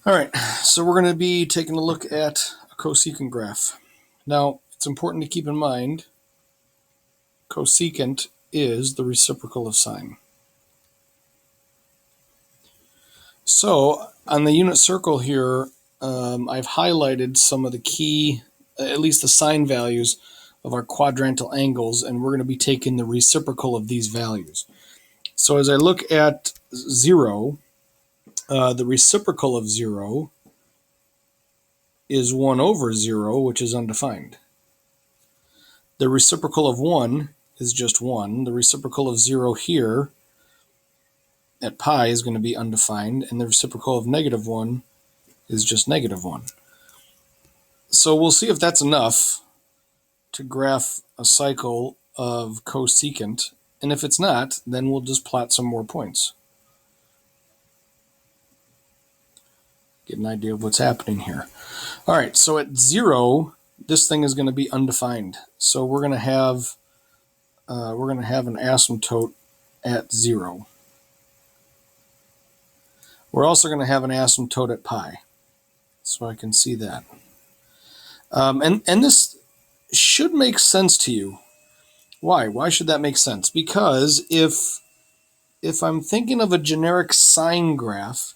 All right, so we're going to be taking a look at a cosecant graph. Now, it's important to keep in mind cosecant is the reciprocal of sine. So on the unit circle here, I've highlighted some of the key, at least the sine values of our quadrantal angles, and we're going to be taking the reciprocal of these values. So as I look at 0, the reciprocal of 0 is 1 over 0, which is undefined. The reciprocal of 1 is just 1. The reciprocal of 0 here at pi is going to be undefined, and the reciprocal of negative 1 is just negative 1. So we'll see if that's enough to graph a cycle of cosecant, and if it's not, then we'll just plot some more points. Get an idea of what's happening here. All right, so at 0, this thing is going to be undefined. So we're going to have an asymptote at 0. We're also going to have an asymptote at pi, so I can see that. And this should make sense to you. Why? Why should that make sense? Because if I'm thinking of a generic sine graph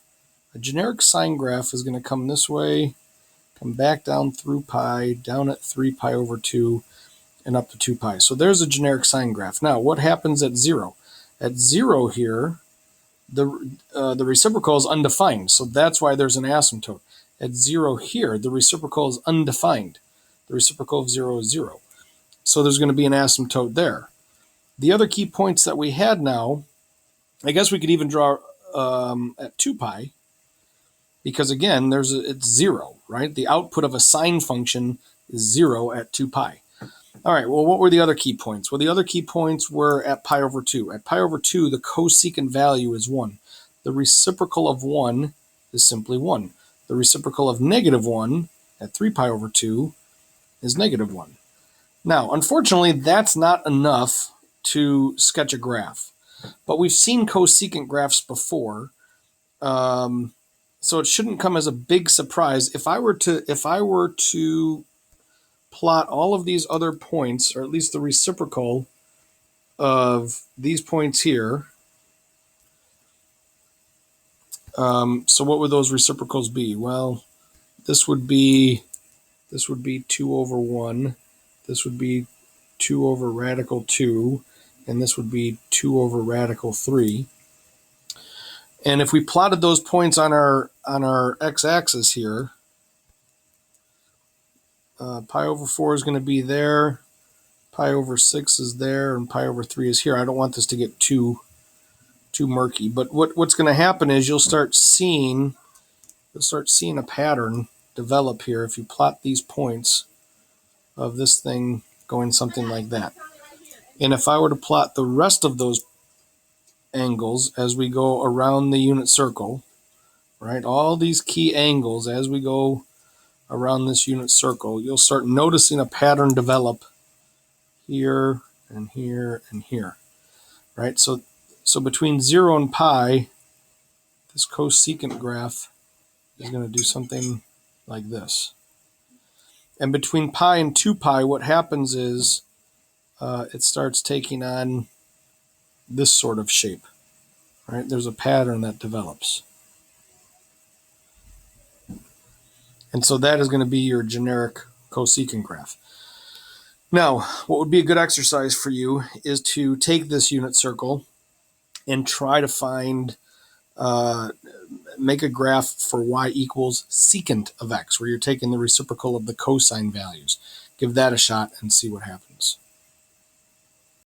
is going to come this way, come back down through pi, down at 3 pi over 2, and up to 2 pi. So there's a generic sine graph. Now, what happens at 0? At 0 here, the reciprocal is undefined, so that's why there's an asymptote. At 0 here, the reciprocal is undefined. The reciprocal of 0 is 0. So there's going to be an asymptote there. The other key points that we had now, I guess we could even draw at 2 pi, because again, it's 0, right? The output of a sine function is 0 at 2 pi. All right, well, what were the other key points? Well, the other key points were at pi over 2. At pi over 2, the cosecant value is 1. The reciprocal of 1 is simply 1. The reciprocal of negative 1 at 3 pi over 2 is negative 1. Now, unfortunately, that's not enough to sketch a graph. But we've seen cosecant graphs before, so it shouldn't come as a big surprise. If I were to plot all of these other points, or at least the reciprocal of these points here, so what would those reciprocals be? Well, this would be 2 over 1, this would be 2 over radical 2, and this would be 2 over radical 3. And if we plotted those points on our x-axis here, pi over 4 is going to be there, pi over 6 is there, and pi over 3 is here. I don't want this to get too murky, but what's going to happen is you'll start seeing a pattern develop here if you plot these points of this thing going something like that. And if I were to plot the rest of those angles as we go around the unit circle, right, all these key angles as we go around this unit circle, you'll start noticing a pattern develop here and here and here, right? So between 0 and pi, this cosecant graph is going to do something like this. And between pi and 2 pi, what happens is it starts taking on this sort of shape, right? There's a pattern that develops. And so that is going to be your generic cosecant graph. Now, what would be a good exercise for you is to take this unit circle and try to find, make a graph for y equals secant of x, where you're taking the reciprocal of the cosine values. Give that a shot and see what happens.